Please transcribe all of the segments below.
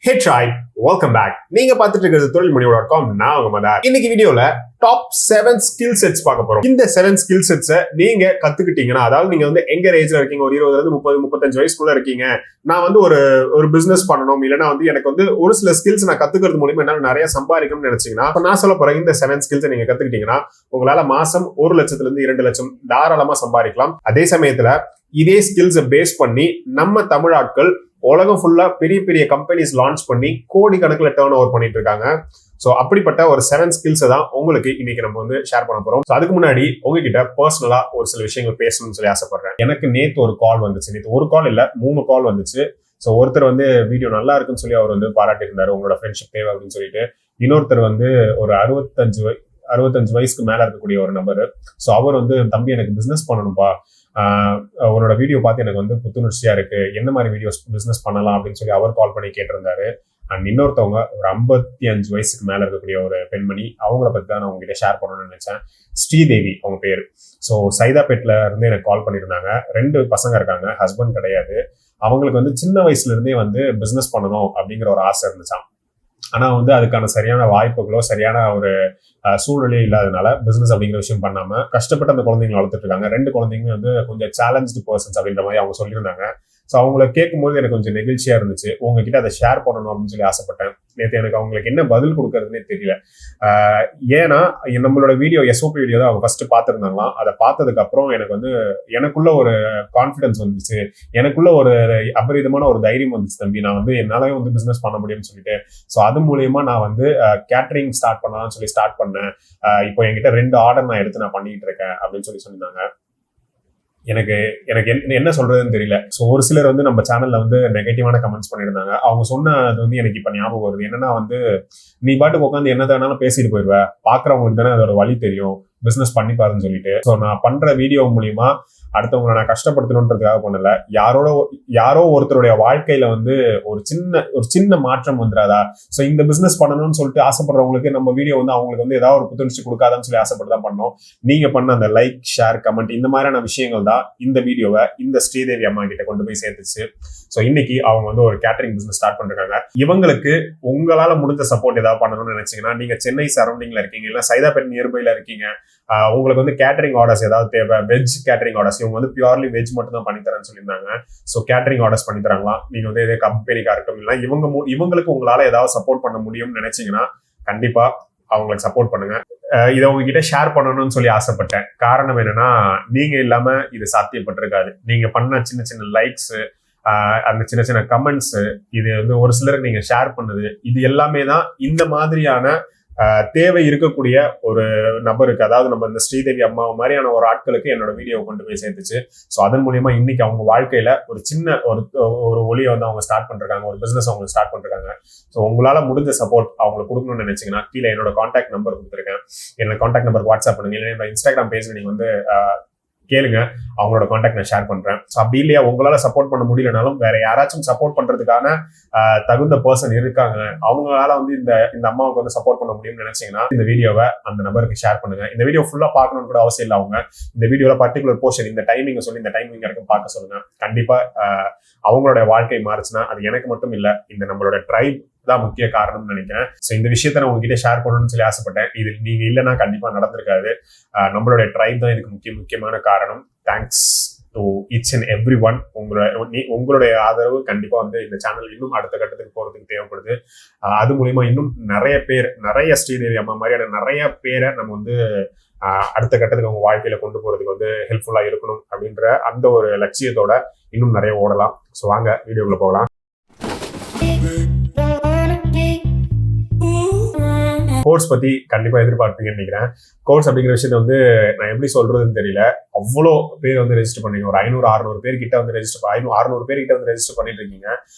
Hey tribe, welcome back. நீங்க பார்த்துட்டு இருக்கிறது தொழில்முனைவோர்.com. நான் உங்க மதார். இன்னைக்கு வீடியோல டாப் 7 ஸ்கில் செட்ஸ் பார்க்க போறோம். இந்த 7 ஸ்கில் செட்ஸை நீங்க கத்துக்கிட்டீங்கன்னா, அதாவது நீங்க வந்து எங்க ஏஜ்ல இருக்கீங்க, ஒரு 20 இருந்து 30 35 வயசுக்குள்ள இருக்கீங்க, நான் வந்து ஒரு பிசினஸ் பண்ணணும், இல்லைன்னா வந்து எனக்கு வந்து ஒரு சில ஸ்கில்ஸ் நான் கத்துக்கிறது மூலமா என்னால நிறைய சம்பாதிக்கணும்னு நினைச்சீங்கன்னா, நான் சொல்ல போறேன் இந்த 7 ஸ்கில்ஸை நீங்க கத்துக்கிட்டீங்கன்னா உங்களால மாசம் 1 லட்சத்துல இருந்து 2 லட்சம் தாராளமா சம்பாதிக்கலாம். அதே சமயத்துல இதே ஸ்கில்ஸை பேஸ் பண்ணி நம்ம தமிழ் ஆட்கள் உலகம் ஃபுல்லா பெரிய பெரிய கம்பெனிஸ் லான்ச் பண்ணி கோடி கணக்குல டர்ன் ஓவர் பண்ணிட்டு இருக்காங்க. ஸோ அப்படிப்பட்ட ஒரு 7 ஸ்கில்ஸை தான் உங்களுக்கு இன்னைக்கு நம்ம வந்து ஷேர் பண்ண போறோம். ஸோ அதுக்கு முன்னாடி உங்ககிட்ட பர்சனலா ஒரு சில விஷயங்கள் பேசணும்னு சொல்லி ஆசைப்படுறேன். எனக்கு நேத்து ஒரு கால் வந்துச்சு. நேற்று ஒரு கால் இல்ல 3 கால் வந்துச்சு. ஸோ ஒருத்தர் வந்து வீடியோ நல்லா இருக்குன்னு சொல்லி அவர் வந்து பாராட்டி இருந்தாரு, உங்களோட ஃப்ரெண்ட்ஷிப் தேவை அப்படின்னு சொல்லிட்டு. இன்னொருத்தர் வந்து ஒரு 65 வயசுக்கு மேல இருக்கக்கூடிய ஒரு நபர். ஸோ அவர் வந்து, தம்பி எனக்கு பிசினஸ் பண்ணணும்பா, உன்னோட வீடியோ பார்த்து எனக்கு வந்து புத்துணர்ச்சியா இருக்கு, என்ன மாதிரி வீடியோஸ் பிசினஸ் பண்ணலாம் அப்படின்னு சொல்லி அவர் கால் பண்ணி கேட்டிருந்தாரு. அண்ட் இன்னொருத்தவங்க ஒரு 55 வயசுக்கு மேல இருக்கக்கூடிய ஒரு பெண்மணி, அவங்கள பத்தி தான் நான் உங்ககிட்ட ஷேர் பண்ணணும்னு நினைச்சேன். ஸ்ரீதேவி அவங்க பேரு. ஸோ சைதாப்பேட்ல இருந்து எனக்கு கால் பண்ணியிருந்தாங்க. 2 பசங்க இருக்காங்க, ஹஸ்பண்ட் கிடையாது. அவங்களுக்கு வந்து சின்ன வயசுல இருந்தே வந்து பிசினஸ் பண்ணணும் அப்படிங்கிற ஒரு ஆசை இருந்துச்சான். ஆனா வந்து அதுக்கான சரியான வாய்ப்புகளோ சரியான ஒரு சூழ்நிலையும் இல்லாதனால பிசினஸ் அப்படிங்கிற விஷயம் பண்ணாம கஷ்டப்பட்டு அந்த குழந்தைங்களை வளர்த்துட்டு இருக்காங்க. 2 குழந்தைங்களுமே வந்து கொஞ்சம் சேலஞ்சு பர்சன்ஸ் அப்படின்ற மாதிரி அவங்க சொல்லியிருந்தாங்க. ஸோ அவங்கள கேட்கும்போது எனக்கு கொஞ்சம் நெகிழ்ச்சியா இருந்துச்சு. உங்ககிட்ட அதை ஷேர் பண்ணணும் அப்படின்னு சொல்லி ஆசைப்பட்டேன். நேற்று எனக்கு அவங்களுக்கு என்ன பதில் கொடுக்கறதுனே தெரியல. ஏன்னா நம்மளோட வீடியோ எஸ்ஓபி வீடியோ தான் அவங்க ஃபர்ஸ்ட் பார்த்துருந்தாங்களாம். அதை பார்த்ததுக்கு அப்புறம் எனக்கு வந்து எனக்குள்ள ஒரு கான்ஃபிடன்ஸ் வந்துச்சு, எனக்குள்ள ஒரு அபரிதமான ஒரு தைரியம் வந்துச்சு. தம்பி நான் வந்து என்னாலே வந்து பிசினஸ் பண்ண முடியும்னு சொல்லிட்டு. ஸோ அது மூலியமா நான் வந்து கேட்டரிங் ஸ்டார்ட் பண்ணலாம்னு சொல்லி ஸ்டார்ட் பண்ணேன். இப்போ என்கிட்ட 2 ஆர்டர் நான் எடுத்து நான் பண்ணிட்டு இருக்கேன் அப்படின்னு சொல்லி சொன்னாங்க. எனக்கு என்ன சொல்றதுன்னு தெரியல. ஸோ ஒரு சிலர் வந்து நம்ம சேனல்ல வந்து நெகட்டிவான கமெண்ட்ஸ் பண்ணியிருந்தாங்க. அவங்க சொன்னது வந்து எனக்கு இப்ப ஞாபகம் வருது. என்னன்னா வந்து, நீ பாட்டுக்கு உட்காந்து என்ன தானாலும் பேசிட்டு போயிடுவ, பாக்குறவங்களுக்கு தானே அதோட வழி தெரியும், பிசினஸ் பண்ணி பாருன்னு சொல்லிட்டு. ஸோ நான் பண்ற வீடியோ மூலியமா அடுத்தவங்களை நான் கஷ்டப்படுத்தணுன்றதுக்காக பண்ணல. யாரோ ஒருத்தருடைய வாழ்க்கையில வந்து ஒரு சின்ன மாற்றம் வந்துடாதா? ஸோ இந்த பிசினஸ் பண்ணணும்னு சொல்லிட்டு ஆசைப்படுறவங்களுக்கு நம்ம வீடியோ வந்து அவங்களுக்கு வந்து ஏதாவது ஒரு புத்துணர்ச்சி கொடுக்காதான்னு சொல்லி ஆசைப்பட்டு தான் பண்ணோம். நீங்க பண்ண அந்த லைக், ஷேர், கமெண்ட் இந்த மாதிரியான விஷயங்கள் தான் இந்த வீடியோவை இந்த ஸ்ரீதேவி அம்மா கிட்ட கொண்டு போய் சேர்த்துச்சு. ஸோ இன்னைக்கு அவங்க வந்து ஒரு கேட்டரிங் பிசினஸ் ஸ்டார்ட் பண்றாங்க. இவங்களுக்கு உங்களால முடிஞ்ச சப்போர்ட் ஏதாவது பண்ணணும்னு நினைச்சீங்கன்னா, நீங்க சென்னை சரௌண்டிங்ல இருக்கீங்க, இல்ல சைதாப்பேட் நியர்பைல இருக்கீங்க, உங்களுக்கு வந்து கேட்டரிங் ஆர்டர்ஸ் ஏதாவது தேவை, வெஜ் கேட்டரிங் ஆர்டர்ஸ், இவங்க வந்து பியூர்லி வெஜ் மட்டும் தான் பண்ணி தரேன்னு சொல்லியிருந்தாங்க. ஸோ கேட்டரிங் ஆர்டர்ஸ் பண்ணி தராங்களா, நீங்க வந்து இதே கம்பெனிக்கா இருக்கட்டும், இல்லை இவங்களுக்கு உங்களால ஏதாவது சப்போர்ட் பண்ண முடியும்னு நினைச்சீங்கன்னா கண்டிப்பா அவங்களுக்கு சப்போர்ட் பண்ணுங்க. இதை உங்ககிட்ட ஷேர் பண்ணணும்னு சொல்லி ஆசைப்பட்டேன். காரணம் என்னன்னா, நீங்க இல்லாம இது சாத்தியப்பட்டிருக்காது. நீங்க பண்ண சின்ன சின்ன லைக்ஸ், அந்த சின்ன சின்ன கமெண்ட்ஸ், இது வந்து ஒரு சிலருக்கு நீங்க ஷேர் பண்ணது, இது எல்லாமே தான் இந்த மாதிரியான தேவை இருக்கக்கூடிய ஒரு நபருக்கு, அதாவது நம்ம இந்த ஸ்ரீதேவி அம்மா மாதிரியான ஒரு ஆட்களுக்கு என்னோட வீடியோ கொண்டு போய் சேர்த்துச்சு. ஸோ அதன் மூலியமா இன்னைக்கு அவங்க வாழ்க்கையில ஒரு சின்ன ஒரு ஒளியை வந்து அவங்க ஸ்டார்ட் பண்றாங்க, ஒரு பிசினஸ் அவங்க ஸ்டார்ட் பண்றாங்க. ஸோ உங்களால முடிஞ்ச சப்போர்ட் அவங்களுக்கு கொடுக்கணும்னு நினைச்சீங்கன்னா கீழே என்னோட கான்டாக்ட் நம்பர் கொடுத்துருக்கேன். என்னோட கான்டாக்ட் நம்பர் வாட்ஸ்அப் பண்ணுங்க, இல்லை என்னோட இன்ஸ்டாகிராம் பேஜ்ல நீங்க வந்து கேளுங்க, அவங்களோட கான்டாக்ட் நான் ஷேர் பண்றேன். ஸோ அப்படி இல்லையா உங்களால சப்போர்ட் பண்ண முடியலனாலும் வேற யாராச்சும் சப்போர்ட் பண்றதுக்கான தகுந்த பர்சன் இருக்காங்க, அவங்களால வந்து இந்த அம்மாவுக்கு வந்து சப்போர்ட் பண்ண முடியும்னு நினைச்சீங்கன்னா இந்த வீடியோவை அந்த நபருக்கு ஷேர் பண்ணுங்க. இந்த வீடியோ ஃபுல்லா பார்க்கணும்னு கூட அவசியம் இல்லை. அவங்க இந்த வீடியோல பர்டிகுலர் போர்ஷன், இந்த டைமிங் சொல்லி இந்த டைமிங் வரைக்கும் பார்க்க சொல்லுங்க. கண்டிப்பா அவங்களோட வாழ்க்கை மாறுச்சுன்னா அது எனக்கு மட்டும் இல்லை, இந்த நம்மளோட ட்ரைப் தான் முக்கிய காரணம்னு நினைக்கிறேன். ஸோ இந்த விஷயத்த நான் உங்ககிட்ட ஷேர் பண்ணணும்னு சொல்லி ஆசைப்பட்டேன். இது நீங்க இல்லைன்னா கண்டிப்பா நடந்திருக்காது. நம்மளுடைய ட்ரைப் தான் இதுக்கு முக்கியமான காரணம். Thanks to each and every one. உங்களுடைய ஆதரவு கண்டிப்பா வந்து இந்த சேனல் இன்னும் அடுத்த கட்டத்துக்கு போறதுக்கு தேவைப்படுது. அது மூலியமா இன்னும் நிறைய ஸ்ரீதேவி அம்மா மாதிரியான நிறைய பேரை நம்ம வந்து அடுத்த கட்டத்துக்கு அவங்க வாழ்க்கையில கொண்டு போறதுக்கு வந்து ஹெல்ப்ஃபுல்லா இருக்கணும் அப்படின்ற அந்த ஒரு லட்சியத்தோட இன்னும் நிறைய ஓடலாம். ஸோ வாங்க வீடியோக்குள்ள போகலாம். கோர்ஸ் பத்தி கண்டிப்பா எதிர்பார்ப்பீங்கன்னு நினைக்கிறேன். கோர்ஸ் அப்படிங்கிற விஷயத்த வந்து நான் எப்படி சொல்றதுன்னு தெரியல. அவ்வளோ பேர் வந்து ரெஜிஸ்டர் பண்ணீங்க. ஒரு 500-600 பேர் கிட்ட வந்து 600 பேர் கிட்ட வந்து ரெஜிஸ்டர் பண்ணிட்டு இருக்கீங்க.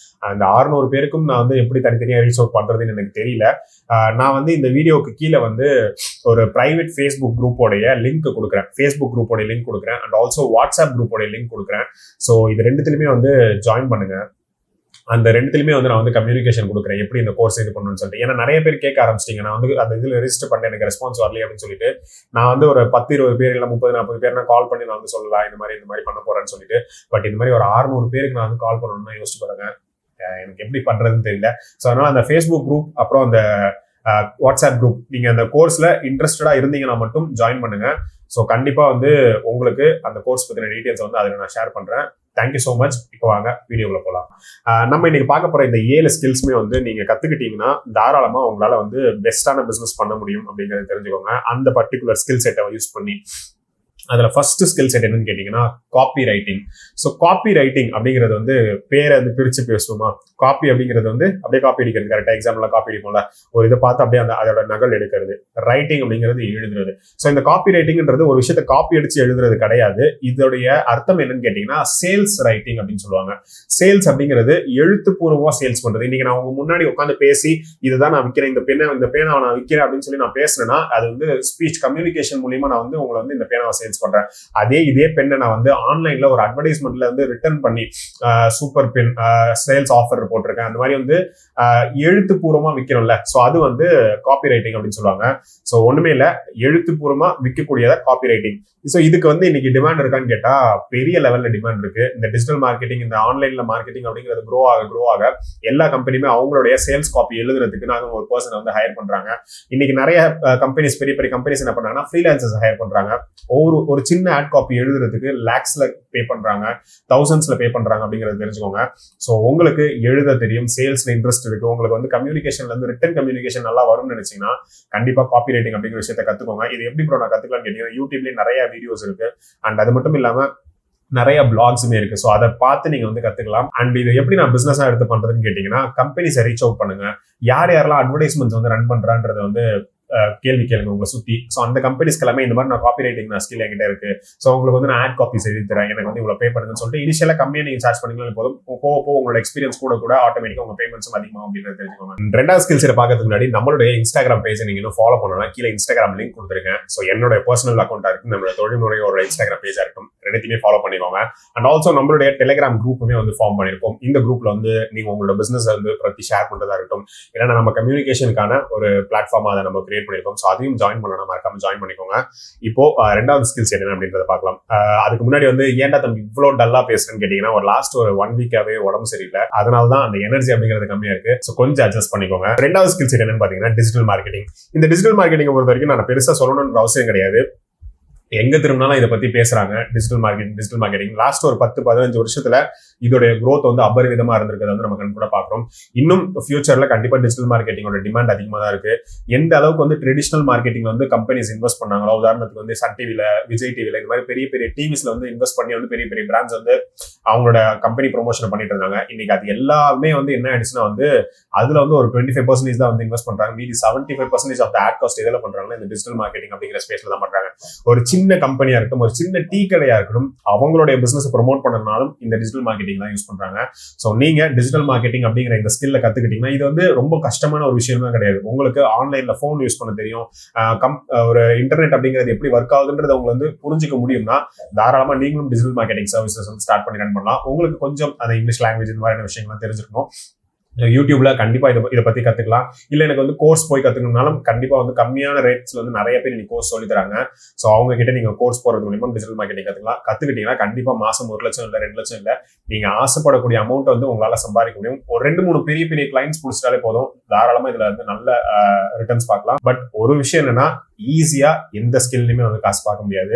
அந்த 600 பேருக்கும் நான் வந்து எப்படி தனித்தனியா ரீச் அவுட் பண்றதுன்னு எனக்கு தெரியல. நான் வந்து இந்த வீடியோக்கு கீழே வந்து ஒரு பிரைவேட் ஃபேஸ்புக் குரூப்போடைய லிங்க் கொடுக்குறேன், ஃபேஸ்புக் குரூப்போடைய லிங்க் கொடுக்குறேன், அண்ட் ஆல்சோ வாட்ஸ்அப் குரூப்போடைய லிங்க் கொடுக்குறேன். ஸோ இது 2த்துலயுமே வந்து ஜாயின் பண்ணுங்க. அந்த 2த்துலயுமே வந்து நான் வந்து கம்யூனிகேஷன் கொடுக்குறேன், எப்படி இந்த கோர்ஸ் இது பண்ணணும்னு சொல்லிட்டு. ஏன்னா நிறைய பேர் கேட்க ஆரம்பிச்சிட்டீங்க, நான் வந்து அந்த இதில் ரெஜிஸ்டர் பண்ணேன், எனக்கு ரெஸ்பான்ஸ் வரல அப்படின்னு சொல்லிட்டு. நான் வந்து ஒரு 10-20 பேர் இல்லை 30-40 பேர் நான் கால் பண்ணி நான் வந்து சொல்லலாம் இந்த மாதிரி பண்ண போறேன்னு சொல்லிட்டு. பட் இந்த மாதிரி ஒரு 600 பேருக்கு நான் வந்து கால் பண்ணணும்னா யோசிச்சு பாருங்க, எனக்கு எப்படி பண்றதுன்னு தெரியல. ஸோ அதனால அந்த ஃபேஸ்புக் குரூப் அப்புறம் அந்த வாட்ஸ்அப் குரூப் நீங்க அந்த கோர்ஸ்ல இன்ட்ரெஸ்டடா இருந்தீங்கன்னா மட்டும் ஜாயின் பண்ணுங்க. ஸோ கண்டிப்பா வந்து உங்களுக்கு அந்த கோர்ஸ் பத்தின டீடைல்ஸ் வந்து அதில் நான் ஷேர் பண்றேன். Thank you so much. இப்போ வாங்க வீடியோக்குள்ள போகலாம். நம்ம இன்னைக்கு பார்க்க போற இந்த 7 ஸ்கில்ஸுமே வந்து நீங்க கத்துக்கிட்டீங்கன்னா தாராளமா உங்களால வந்து பெஸ்டான பிசினஸ் பண்ண முடியும் அப்படிங்கறத தெரிஞ்சுக்கோங்க. அந்த பர்டிகுலர் ஸ்கில் செட்டை யூஸ் பண்ணி அதுல ஃபர்ஸ்ட் ஸ்கில் செட் என்னன்னு கேட்டீங்கன்னா copy writing. So copy writing அப்படிங்கிறது வந்து பேரை வந்து பிரிச்சு பேசுவோமா, காப்பி அப்படிங்கிறது வந்து அப்படியே காப்பி அடிக்கிறது, கரெக்டா எக்ஸாம்பிள் காப்பி அடிப்போம்ல, ஒரு இதை பார்த்து அப்படியே அதோட நகல் எடுக்கிறது. ரைட்டிங் அப்படிங்கிறது எழுதுறது. ஸோ இந்த காப்பி ரைட்டிங்ன்றது ஒரு விஷயத்தை காப்பி அடிச்சு எழுதுறது கிடையாது. இதோடைய அர்த்தம் என்னன்னு கேட்டீங்கன்னா சேல்ஸ் ரைட்டிங் அப்படின்னு சொல்லுவாங்க. சேல்ஸ் அப்படிங்கிறது எழுத்துப்பூர்வமா சேல்ஸ் பண்றது. இன்னைக்கு நான் உங்க முன்னாடி உட்காந்து பேசி இதுதான் நான் விற்கிறேன், இந்த பேனாவை நான் விற்கிறேன் அப்படின்னு சொல்லி நான் பேசுறேன்னா அது வந்து ஸ்பீச் கம்யூனிகேஷன் மூலியமா நான் வந்து உங்களை வந்து இந்த பேனாவை சேல்ஸ் பண்றேன். இதே பெண்ணை நான் வந்து ஆன்லைன்ல ஒரு அட்வர்டைஸ்மெண்ட்ல வந்து ரிட்டர்ன் பண்ணி சூப்பர் பென் சேல்ஸ் ஆஃபர் போட்டிருக்கேன். அந்த மாதிரி வந்து எழுத்துப்பூர்வமா விற்கிறோம்ல, ஸோ அது வந்து காப்பி ரைட்டிங் அப்படின்னு சொல்லுவாங்க. ஸோ ஒண்ணுமே இல்ல, எழுத்துப்பூர்வமா விற்கக்கூடியத காப்பி ரைட்டிங். ஸோ இதுக்கு வந்து இன்னைக்கு டிமாண்ட் இருக்கான்னு கேட்டா பெரிய லெவல்ல டிமாண்ட் இருக்கு. இந்த டிஜிட்டல் மார்க்கெட்டிங், இந்த ஆன்லைன்ல மார்க்கெட்டிங் அப்படிங்கிறது க்ரோ ஆக எல்லா கம்பெனியுமே அவங்களுடைய சேல்ஸ் காப்பி எழுதுறதுக்கு நாங்க ஒரு பர்சனை வந்து ஹையர் பண்றாங்க. இன்னைக்கு நிறைய கம்பெனிஸ், பெரிய பெரிய கம்பெனிஸ் என்ன பண்றாங்கன்னா ஃப்ரீலான்சர்ஸ் ஹையர் பண்றாங்க. ஒரு சின்ன ஆட் காப்பி எழுதுறதுக்கு லேக்ஸ்ல பே பண்றாங்க, தௌசண்ட்ஸ்ல பே பண்றாங்க அப்படிங்கறது தெரிஞ்சுக்கோங்க. ஸோ உங்களுக்கு எழுத தெரியும், சேல்ஸ்ல இன்ட்ரெஸ்ட் இருக்கு, உங்களுக்கு வந்து கம்யூனிகேஷன்ல இருந்து ரிட்டன் கம்யூனிகேஷன் நல்லா வரும்னு நினைச்சீங்கன்னா கண்டிப்பா காப்பி ரைட்டிங் அப்படிங்கிற விஷயத்தை கத்துக்கோங்க. இது எப்படி ப்ரோ நான் கத்துக்கலாம்னு கேட்டீங்கன்னா யூடியூப்லயே நிறைய வீடியோஸ் இருக்கு. அண்ட் அது மட்டும் இல்லாம நிறைய பிளாக்ஸுமே இருக்கு. ஸோ அதை பார்த்து நீங்க வந்து கத்துக்கலாம். அண்ட் இது எப்படி நான் பிசினஸா எடுத்து பண்றதுன்னு கேட்டீங்கன்னா கம்பெனிஸை ரீச் அவுட் பண்ணுங்க. யாரெல்லாம் அட்வர்டைஸ்மெண்ட்ஸ் வந்து ரன் பண்றான்றதை வந்து கேள்வி கேளுங்க உங்களை சுத்தி. ஸோ அந்த கம்பெனிஸ்க்கு எல்லாமே இந்த மாதிரி நான் காப்பி ரைட்டிங் ஸ்கில் என்கிட்ட இருக்கு, ஸோ உங்களுக்கு வந்து நான் ஆட் காப்பீஸ் எழுதி தரேன், எனக்கு வந்து இவ்வளவு பே பண்ணுங்கன்னு சொல்லிட்டு இனிஷியலா கம்மியா நீங்க சார்ஜ் பண்ணீங்கன்னா போதும், போக உங்களோட எக்ஸ்பீரியன்ஸ் கூட ஆட்டோமேட்டிக்கா உங்க பேமெண்ட்ஸும் அதிகமாகும் அப்படின்றது தெரிஞ்சுக்கோங்க. ரெண்டாவது ஸ்கில்ஸ் பார்க்கறதுக்கு முன்னாடி நம்மளுடைய இன்ஸ்டாகிராம் பேஜ் நீங்க இன்னும் ஃபாலோ பண்ணணும்னா கீழே இன்ஸ்டாகிராம் லிங்க் கொடுத்துருக்கேன். ஸோ என்னோட பர்சனல் அக்கௌண்டா இருக்கும், நம்மளோட தொழில் முறையோட இன்ஸ்டாகிராம் பேஜா இருக்கும், ரெண்டுத்தையுமே ஃபாலோ பண்ணிக்கோங்க. அண்ட் ஆல்சோ நம்மளுடைய டெலிகிராம் குரூப்புமே வந்து ஃபார்ம் பண்ணிருக்கோம். இந்த குரூப்ல வந்து நீங்க உங்களோட பிசினஸ் வந்து பத்தி ஷேர் பண்றதா இருக்கட்டும், இல்லைன்னா நம்ம கம்யூனிகேஷனுக்கான ஒரு பிளாட்ஃபார்மா அதை நம்ம கிரியேட் பண்ணிருக்கோம். ஸோ அதையும் ஜாயின் பண்ணணும், மறக்காம ஜாயின் பண்ணிக்கோங்க. இப்போ ரெண்டாவது ஸ்கில்ஸ் என்ன அப்படின்றத பார்க்கலாம். அதுக்கு முன்னாடி வந்து ஏன்டா தம்பி இவ்வளவு டல்லா பேசுறேன்னு கேட்டீங்கன்னா ஒரு லாஸ்ட் ஒரு 1 வீக்காவே உடம்பு சரியில்லை, அதனாலதான் அந்த எனர்ஜி அப்படிங்கிறது கம்மியா இருக்கு. ஸோ கொஞ்சம் அட்ஜஸ்ட் பண்ணிக்கோங்க. ரெண்டாவது ஸ்கில்ஸ் என்னன்னு பாத்தீங்கன்னா டிஜிட்டல் மார்க்கெட்டிங். இந்த டிஜிட்டல் மார்க்கெட்டிங் பொறுத்த வரைக்கும் நான் பெருசா சொல்லணும்ன்ற அவசியம் கிடையாது. எங்க திரும்பினாலும் இதை பத்தி பேசுறாங்க. டிஜிட்டல் மார்க்கெட்டிங் லாஸ்ட் ஒரு 10-15 வருஷத்துல இதோட growth வந்து அபரிவிதமா இருந்திருக்கிறது வந்து நம்ம கண்கூட பாக்குறோம். இன்னும் ஃபியூச்சர்ல கண்டிப்பா டிஜிட்டல் மார்க்கெட்டிங்கோட டிமாண்ட் அதிகமா தான் இருக்கு. எந்த அளவுக்கு வந்து ட்ரெடிஷனல் மார்க்கெட்டிங் வந்து கம்பெனிஸ் இன்வெஸ்ட் பண்ணாங்களோ, உதாரணத்துக்கு வந்து சன் டிவில, விஜய் டிவில இந்த மாதிரி பெரிய பெரிய டிவிஸ்ல வந்து இன்வெஸ்ட் பண்ணி வந்து பெரிய பெரிய பிராண்ட்ஸ் வந்து அவங்களோட கம்பெனி ப்ரொமோஷன் பண்ணிட்டு இருந்தாங்க. இன்னைக்கு அது எல்லாமே வந்து என்ன ஆயிடுச்சுன்னா வந்து அதுல வந்து ஒரு 25% தான் வந்து இன்வெஸ்ட் பண்றாங்க. மீதி 75% ஆஃப் த ஆட் காஸ்ட் எதில் பண்றாங்கன்னா இந்த டிஜிட்டல் மார்க்கெட்டிங் அப்படிங்கிற ஸ்பேஸ்ல தான் பண்றாங்க. ஒரு சின்ன கம்பெனியா இருக்கட்டும், ஒரு சின்ன டீ கடையா இருக்கட்டும், அவங்களுடைய பிசினஸ் ப்ரொமோட் பண்ணனாலும் இந்த டிஜிட்டல் மார்க்கெட்டிங் தான் யூஸ் பண்றாங்க. சோ நீங்க டிஜிட்டல் மார்க்கெட்டிங் அப்படிங்கிற இந்த ஸ்கில்ல கத்துக்கிட்டீங்கன்னா இது வந்து ரொம்ப கஷ்டமான ஒரு விஷயமே கிடையாது. உங்களுக்கு ஆன்லைன்ல போன் யூஸ் பண்ண தெரியும், ஒரு இன்டர்நெட் அப்படிங்கிறது எப்படி ஒர்க் ஆகுதுன்றது உங்களுக்கு வந்து புரிஞ்சுக்க முடியும்னா தாராளமா நீங்களும் டிஜிட்டல் மார்க்கெட்டிங் சர்வீசஸ் வந்து ஸ்டார்ட் பண்ணி ரன் பண்ணலாம். உங்களுக்கு கொஞ்சம் அந்த இங்கிலீஷ் லாங்குவேஜ் இந்த மாதிரியான விஷயங்கள்லாம் தெரிஞ்சிருக்கணும். யூடியூப்ல கண்டிப்பா இதை பத்தி கத்துக்கலாம். இல்ல எனக்கு வந்து கோர்ஸ் போய் கத்துக்கணும்னாலும் கண்டிப்பா வந்து கம்மியான ரேட்ஸ்ல வந்து நிறைய பேர் நீங்க கோர்ஸ் சொல்லி தராங்க. சோ அவங்க கிட்ட நீங்க கோர்ஸ் போறது மூலமா டிஜிட்டல் மார்க்கெட்டிங் கத்துக்கிட்டீங்கன்னா கண்டிப்பா மாசம் 1 லட்சம் இல்ல 2 லட்சம் இல்ல, நீங்க ஆசைப்படக்கூடிய அமௌண்ட் வந்து உங்களால சம்பாதிக்க முடியும். ஒரு 2-3 பெரிய பெரிய கிளைண்ட்ஸ் புடிச்சிட்டாலே போதும், தாராளமா இதுல வந்து நல்ல ரிட்டர்ன்ஸ் பார்க்கலாம். பட் ஒரு விஷயம் என்னன்னா ஈஸியா எந்த ஸ்கில்லுமே வந்து காசு பார்க்க முடியாது.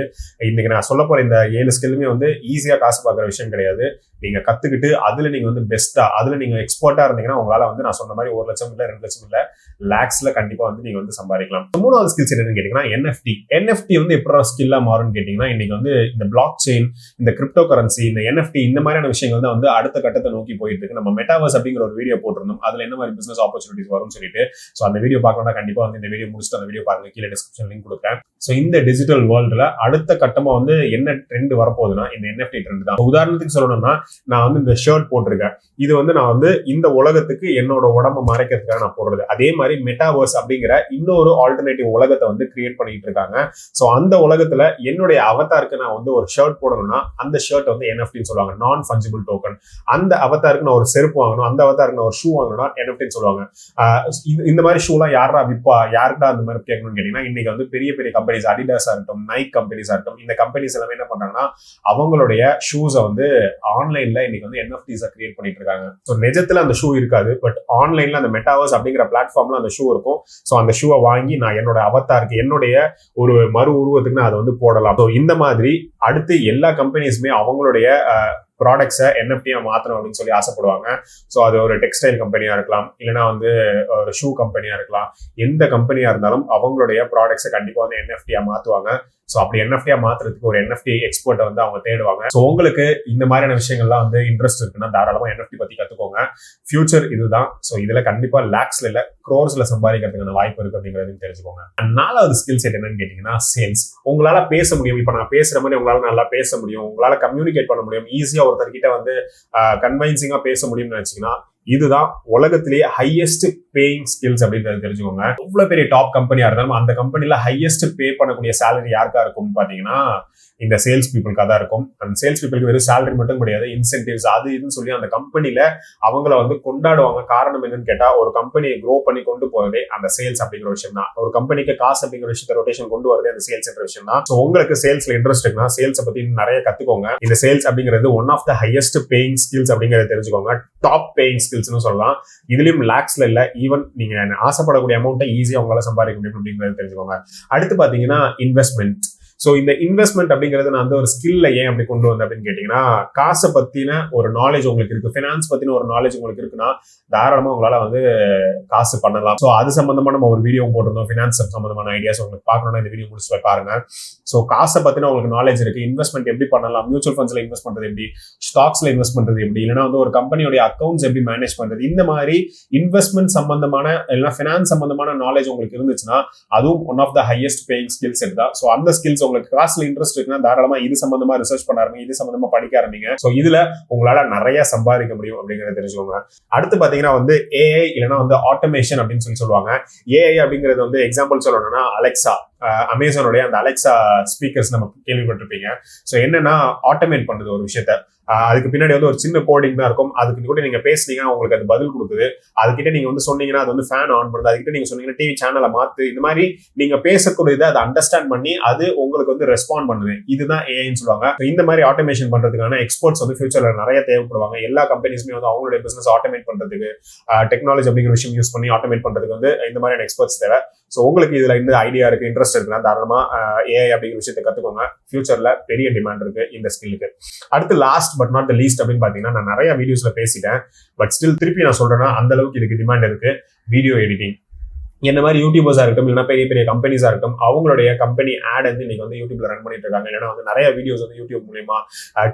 இன்னைக்கு நான் சொல்ல போற இந்த 7 ஸ்கில்லுமே வந்து ஈஸியா காசு பார்க்குற விஷயம் கிடையாது. நீங்க கத்துக்கிட்டு அதுல நீங்க வந்து பெஸ்டா, அதுல நீங்க எக்ஸ்பர்ட்டா இருந்தீங்கன்னா உங்களால வந்து நான் சொன்ன மாதிரி 1 லட்சம் இல்ல 2 லட்சம் இல்ல லேக்ஸ்ல கண்டிப்பா வந்து நீங்க வந்து சம்பாதிக்கலாம். மூணாவது ஸ்கில்ஸ் என்னன்னு கேட்டீங்கன்னா NFT வந்து எப்படி ஸ்கில்லா மாறும்னு கேட்டீங்கன்னா இன்னைக்கு வந்து இந்த பிளாக் செயின், இந்த கிரிப்டோ கரன்சி, இந்த NFT இந்த மாதிரியான விஷயங்கள் தான் வந்து அடுத்த கட்டத்தை நோக்கி போயிட்டு இருக்கு. நம்ம மெட்டாவர்ஸ் அப்படிங்கிற ஒரு வீடியோ போட்டிருந்தோம், அதுல என்ன மாதிரி பிசினஸ் ஆப்பர்ச்சுனிட்டிஸ் வரும்னு சொல்லிட்டு. சோ அந்த வீடியோ பார்க்கணும்னா கண்டிப்பா வந்து இந்த வீடியோ முடிச்சுட்டு அந்த வீடியோ பாருங்க, கீழே டிஸ்கிரிப்ஷன் லிங்க் கொடுக்குறேன். சோ இந்த டிஜிட்டல் வேர்ல்டுல அடுத்த கட்டமா வந்து என்ன ட்ரெண்ட் வரப்போகுதுன்னா இந்த NFT ட்ரெண்ட் தான். உதாரணத்துக்கு சொல்லணும்னா நான் வந்து இந்த ஷர்ட் போட்டிருக்கேன், இது வந்து நான் வந்து இந்த உலகத்துக்கு என்னோட உடம்பை மறைக்கிறதுக்காக நான் போடுறது. அதே மாதிரி மெட்டாவர்ஸ் அப்படிங்கிற இன்னொரு ஆல்டர்னேட்டிவ் உலகத்தை வந்து கிரியேட் பண்ணிட்டு இருக்காங்க. சோ அந்த உலகத்துல என்னுடைய அவதாருக்கு நான் வந்து ஒரு ஷர்ட் போடணும்னா அந்த ஷர்ட் வந்து NFTன்னு சொல்லுவாங்க, Non-Fungible Token. அந்த அவதாருக்கு நான் ஒரு செருப்பு வாங்கணும், அந்த அவதாருக்கு நான் ஒரு ஷூ வாங்கணும்னா NFTன்னு சொல்லுவாங்க. இந்த மாதிரி ஷூலாம் யாரா விப்பா, யாருக்கா அந்த மாதிரி கேட்கணும்னு கேட்டீங்கன்னா இன்னைக்கு இன்னைக்கு வந்து பெரிய பெரிய கம்பெனிஸ் அடிடாஸா இருக்கட்டும், நைக் கம்பெனிஸா இருக்கட்டும், இந்த கம்பெனிஸ் எல்லாமே என்ன பண்றாங்கன்னா அவங்களுடைய ஷூஸை வந்து ஆன்லைன்ல இன்னைக்கு வந்து என்எஃப்டிஸா கிரியேட் பண்ணிட்டு இருக்காங்க. ஸோ நிஜத்துல அந்த ஷூ இருக்காது, பட் ஆன்லைன்ல அந்த மெட்டாவர்ஸ் அப்படிங்கிற பிளாட்ஃபார்ம்ல அந்த ஷூ இருக்கும். ஸோ அந்த ஷூவை வாங்கி நான் என்னோட அவதாருக்கு என்னுடைய ஒரு மறு உருவத்துக்கு நான் அதை வந்து போடலாம். ஸோ இந்த மாதிரி அடுத்து எல்லா கம்பெனிஸுமே அவங்களுடைய ப்ராடக்ட்ஸை என்எஃப்டியா மாற்றணும் அப்படின்னு சொல்லி ஆசைப்படுவாங்க. ஸோ அது ஒரு டெக்ஸ்டைல் கம்பெனியா இருக்கலாம், இல்லைன்னா வந்து ஒரு ஷூ கம்பெனியா இருக்கலாம். எந்த கம்பெனியா இருந்தாலும் அவங்களுடைய ப்ராடக்ட்ஸை கண்டிப்பா வந்து என்எஃப்டியா மாற்றுவாங்க. ஸோ அப்படி என்எஃப்டியா மாத்துறதுக்கு ஒரு என்எஃப்டி எக்ஸ்பர்ட்டை வந்து அவங்க தேடுவாங்க. ஸோ உங்களுக்கு இந்த மாதிரியான விஷயங்கள்லாம் வந்து இன்ட்ரெஸ்ட் இருக்குன்னா தாராளமா என்எஃப்டி பத்தி கத்துக்கோங்க. ஃபியூச்சர் இதுதான். ஸோ இதுல கண்டிப்பா லேக்ஸ்ல இல்ல க்ரோர்ஸ்ல சம்பாதிக்கிறதுக்கான வாய்ப்பு இருக்கு அப்படிங்கிறதையும் தெரிஞ்சுக்கோங்க. 4வது ஸ்கில் செட் என்னன்னு கேட்டீங்கன்னா சேல்ஸ். உங்களால பேச முடியும். இப்ப நான் பேசுற மாதிரி உங்களால நல்லா பேச முடியும், உங்களால கம்யூனிகேட் பண்ண முடியும், ஈஸியா ஒருத்தர்கிட்ட வந்து கன்வைன்சிங்கா பேச முடியும்னு நினைச்சீங்கன்னா இதுதான் உலகத்திலேயே ஹையஸ்ட் பேயிங் ஸ்கில்ஸ் அப்படின்றது தெரிஞ்சுக்கோங்க. எவ்வளவு பெரிய டாப் கம்பெனியா இருந்தாலும் அந்த கம்பெனில ஹையஸ்ட் பே பண்ணக்கூடிய சேலரி யாருக்கா இருக்கும்னு பாத்தீங்கன்னா இந்த சேல்ஸ் பீப்புளுக்காக தான் இருக்கும். அந்த சேல்ஸ் பீப்புளுக்கு வெறும் சேலரி மட்டும் கிடையாது, இன்சென்டிவ்ஸ் அது இதுன்னு சொல்லி அந்த கம்பெனில அவங்கள வந்து கொண்டாடுவாங்க. காரணம் என்னன்னு கேட்டா ஒரு கம்பெனியை க்ரோ பண்ணி கொண்டு போறதே அந்த சேல்ஸ் அப்படிங்கிற விஷயம் தான். ஒரு கம்பெனிக்கு காசு அப்படிங்கிற விஷயத்தை ரொட்டேஷன் கொண்டு வரதே அந்த சேல்ஸ் என்ற விஷயம் தான். ஸோ உங்களுக்கு சேல்ஸ்ல இன்ட்ரெஸ்ட் இருக்குன்னா சேல்ஸ் பத்தி நிறைய கத்துக்கோங்க. இந்த சேல்ஸ் அப்படிங்கிறது one of the highest paying skills அப்படிங்கறத தெரிஞ்சுக்கோங்க. டாப் பேயிங் ஸ்கில்ஸ்னு சொல்லலாம். இதுலயும் லேக்ஸ்ல இல்ல, ஈவன் நீங்க ஆசைப்படக்கூடிய அமௌண்ட்டை ஈஸியா உங்களால சம்பாதிக்க முடியும் அப்படிங்கறத தெரிஞ்சுக்கோங்க. அடுத்து பாத்தீங்கன்னா இன்வெஸ்ட்மெண்ட். ஸோ இந்த இன்வெஸ்ட்மெண்ட் அப்படிங்கிறது நான் வந்து ஒரு ஸ்கில்ல ஏன் அப்படி கொண்டு வந்தேன் அப்படின்னு கேட்டீங்கன்னா காசை பத்தின ஒரு நாலேஜ் உங்களுக்கு இருக்கு, ஃபினான்ஸ் பத்தின ஒரு நாலேஜ் உங்களுக்கு இருக்குன்னா தாராளமா உங்களால வந்து காசு பண்ணலாம். ஸோ அது சம்பந்தமா நம்ம ஒரு வீடியோ போட்டிருந்தோம். ஃபினான்ஸ் சம்பந்தமான ஐடியாஸ் உங்களுக்கு பார்க்கணும்னா இந்த வீடியோ முடிச்சு பாருங்க. ஸோ காசை பத்தின உங்களுக்கு நாலேஜ் இருக்கு, இன்வெஸ்ட்மெண்ட் எப்படி பண்ணலாம், மியூச்சுவல் ஃபண்ட்ஸ்ல இன்வெஸ்ட் பண்றது எப்படி, ஸ்டாக்ஸ்ல இன்வெஸ்ட் பண்றது எப்படி, இல்லைன்னா வந்து ஒரு கம்பெனியோட அக்கௌண்ட்ஸ் எப்படி மேனேஜ் பண்றது, இந்த மாதிரி இன்வெஸ்ட்மெண்ட் சம்பந்தமான இல்லைன்னா ஃபினான்ஸ் சம்பந்தமான நாலேஜ் உங்களுக்கு இருந்துச்சுன்னா அதுவும் one of the highest paying skills set தான். ஸோ அந்த ஸ்கில்ஸ் உங்களுக்கு காசுல இன்ட்ரெஸ்ட் இருக்குன்னா தாராளமா இது சம்பந்தமா ரிசர்ச் பண்ண ஆரம்பிங்க, இது சம்பந்தமா படிக்க ஆரம்பிங்க. சோ இதுல உங்களால நிறைய சம்பாதிக்க முடியும் அப்படிங்கறத தெரிஞ்சுக்கோங்க. அடுத்து பாத்தீங்கன்னா வந்து ஏஐ இல்லைன்னா வந்து ஆட்டோமேஷன் அப்படின்னு சொல்லி சொல்லுவாங்க. ஏஐ அப்படிங்கிறது வந்து எக்ஸாம்பிள் சொல்லணும்னா அலெக்சா, அமேசானோடைய அந்த அலெக்சா ஸ்பீக்கர்ஸ் நம்ம கேள்விப்பட்டிருப்பீங்க. ஸோ என்னன்னா ஆட்டோமேட் பண்ணுது ஒரு விஷயத்த. அதுக்கு பின்னாடி வந்து ஒரு சின்ன கோடிங் தான் இருக்கும். அதுக்கு கூட நீங்க பேசுனீங்கன்னா உங்களுக்கு அது பதில் கொடுக்குது. அதுக்கிட்ட நீங்க வந்து சொன்னீங்கன்னா அது வந்து ஃபேன் ஆன் பண்ணுது. அதுக்கிட்ட நீங்க சொன்னீங்கன்னா டிவி சேனலை மாத்து. இந்த மாதிரி நீங்க பேசக்கூடியதை அதை அண்டர்ஸ்டாண்ட் பண்ணி அது உங்களுக்கு வந்து ரெஸ்பாண்ட் பண்ணுது. இதுதான் ஏஐன்னு சொல்லுவாங்க. இந்த மாதிரி ஆட்டோமேஷன் பண்றதுக்கான எக்ஸ்பர்ட்ஸ் வந்து ஃபியூச்சர்ல நிறைய தேவைப்படுவாங்க. எல்லா கம்பெனிஸுமே வந்து அவங்களுடைய பிசினஸ் ஆட்டோமேட் பண்றதுக்கு டெக்னாலஜி அப்படிங்கிற விஷயம் யூஸ் பண்ணி ஆட்டோமேட் பண்றதுக்கு வந்து இந்த மாதிரியான எக்ஸ்பர்ட்ஸ் தேவை. ஸோ உங்களுக்கு இதுல இந்த ஐடியா இருக்கு, இன்ட்ரெஸ்ட் இருக்குன்னா தாராளமா ஏஐ அப்படிங்கிற விஷயத்தை கத்துக்கோங்க. ஃபியூச்சர்ல பெரிய டிமாண்ட் இருக்கு இந்த ஸ்கில்லுக்கு. அடுத்து last but not the least அப்படின்னு பாத்தீங்கன்னா நான் நிறைய வீடியோஸ்ல பேசிட்டேன், பட் ஸ்டில் திருப்பி நான் சொல்றேன்னா அந்த அளவுக்கு இதுக்கு டிமாண்ட் இருக்கு. Video editing. என்ன மாதிரி யூடியூபர்ஸா இருக்கட்டும், இல்லைன்னா பெரிய பெரிய கம்பெனிஸா இருக்கட்டும், அவங்களுடைய கம்பெனி ஆட் வந்து இன்னைக்கு வந்து யூடியூப்ல ரன் பண்ணிட்டு இருக்காங்க. இல்லைன்னா வந்து நிறைய வீடியோஸ் வந்து யூடியூப் மூலமா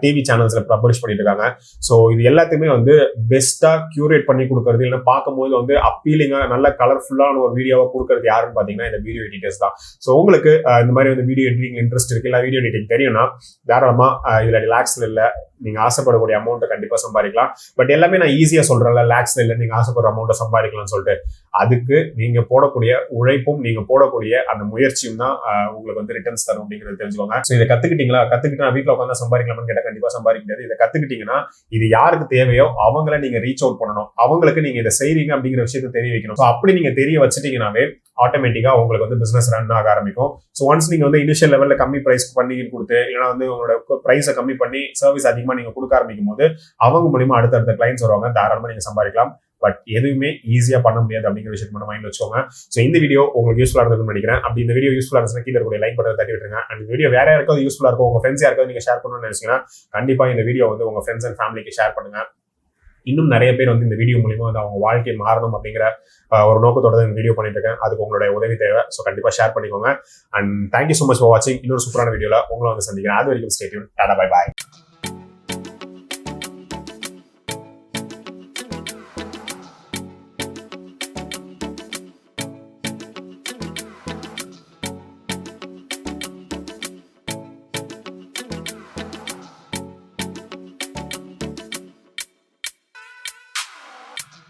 டிவி சேனல்ஸ்ல பப்ளிஷ் பண்ணிட்டு இருக்காங்க. ஸோ இது எல்லாத்தையுமே வந்து பெஸ்டா கியூரேட் பண்ணி கொடுக்கறது, இல்லைன்னா பார்க்கும்போது வந்து அப்பீலிங்கா நல்ல கலர்ஃபுல்லான ஒரு வீடியோவா கொடுக்கறது யாருன்னு பாத்தீங்கன்னா இந்த வீடியோ எடிட்டர்ஸ் தான். ஸோ உங்களுக்கு இந்த மாதிரி வந்து வீடியோ எடிட்டிங் இன்ட்ரெஸ்ட் இருக்கு, இல்லை வீடியோ எடிட்டிங் தெரியும்னா தாராளமா இதுல ரிலாக்ஸ்ல இல்ல, நீங்க ஆசைப்படக்கூடிய அமௌண்ட்டை கண்டிப்பா சம்பாதிக்கலாம். பட் எல்லாமே நான் ஈஸியா சொல்றேன்ல, லேக்ஸ்ல இல்ல நீங்க ஆசைப்படுற அமௌண்ட்டை சம்பாதிக்கலாம்னு சொல்லிட்டு அதுக்கு நீங்க போடக்கூடிய உழைப்பும் நீங்க போடக்கூடிய அந்த முயற்சியும் தான் உங்களுக்கு வந்து ரிட்டர்ன்ஸ் தரும் அப்படிங்கிறது தெரிஞ்சுக்கோங்க. ஸோ இதை கத்துக்கிட்டீங்களா, கத்துக்கிட்டு நான் வீட்டில் உட்காந்து சம்பாதிக்கலாம்னு கேட்டா கண்டிப்பா சம்பாதிக்க முடியாது. இதை கத்துக்கிட்டீங்கன்னா இது யாருக்கு தேவையோ அவங்கள நீங்க ரீச் அவுட் பண்ணணும், அவங்களுக்கு நீங்க இதை செய்றீங்க அப்படிங்கிற விஷயத்தை தெரிய வைக்கணும். ஸோ அப்படி நீங்க தெரிய வச்சுட்டீங்கன்னாவே ஆட்டோமேட்டிக்கா உங்களுக்கு வந்து பிசினஸ் ரன் ஆக ஆரம்பிக்கும். ஸோ ஒன்ஸ் நீங்க வந்து இனிஷியல் லெவல்ல கம்மி பிரைஸ் பண்ணி கொடுத்து, இல்லைன்னா வந்து உங்களோட பிரைஸை கம்மி பண்ணி சர்வீஸ் அதிகமா நீங்க கொடுக்க ஆரம்பிக்கும் போது அவங்க மூலியமா அடுத்தடுத்த கிளைண்ட்ஸ் வருவாங்க, தாராளமா நீங்க சம்பாதிக்கலாம். பட் எதுவுமே ஈஸியா பண்ண முடியாது அப்படிங்கிற விஷயத்தை மட்டும் மைண்ட்ல வச்சுக்கோங்க. ஸோ இந்த வீடியோ உங்களுக்கு யூஸ்ஃபுல்லா இருக்குன்னு நினைக்கிறேன். அப்படி இந்த வீடியோ யூஸ்ஃபுல்லா இருந்துச்சுன்னா கீழே இருக்கக்கூடிய லைக் பட்டனை தட்டி விட்டுருங்க. அந்த வீடியோ வேற யாருக்காவது யூஸ்ஃபுல்லா இருக்கும், உங்க ஃப்ரெண்ட்ஸ் யாருக்காவது நீங்க ஷேர் பண்ணணும்னு நினைச்சீங்கன்னா கண்டிப்பா இந்த வீடியோ வந்து உங்க ஃப்ரெண்ட்ஸ் அண்ட் ஃபேமிலிக்கு ஷேர் பண்ணுங்க. இன்னும் நிறைய பேர் வந்து இந்த வீடியோ மூலியமா வந்து அவங்க வாழ்க்கை மாறணும் அப்படிங்கிற ஒரு நோக்கத்தோட தான் இந்த வீடியோ பண்ணிட்டு இருக்கேன். அதுக்கு உங்களுடைய உதவி தேவை. ஸோ கண்டிப்பா ஷேர் பண்ணிக்கோங்க. And thank you so much for வாட்சிங். இன்னொரு சூப்பரான வீடியோல உங்களை வந்து சந்திக்கிறேன். அது வரைக்கும் stay tune. Tata, bye bye.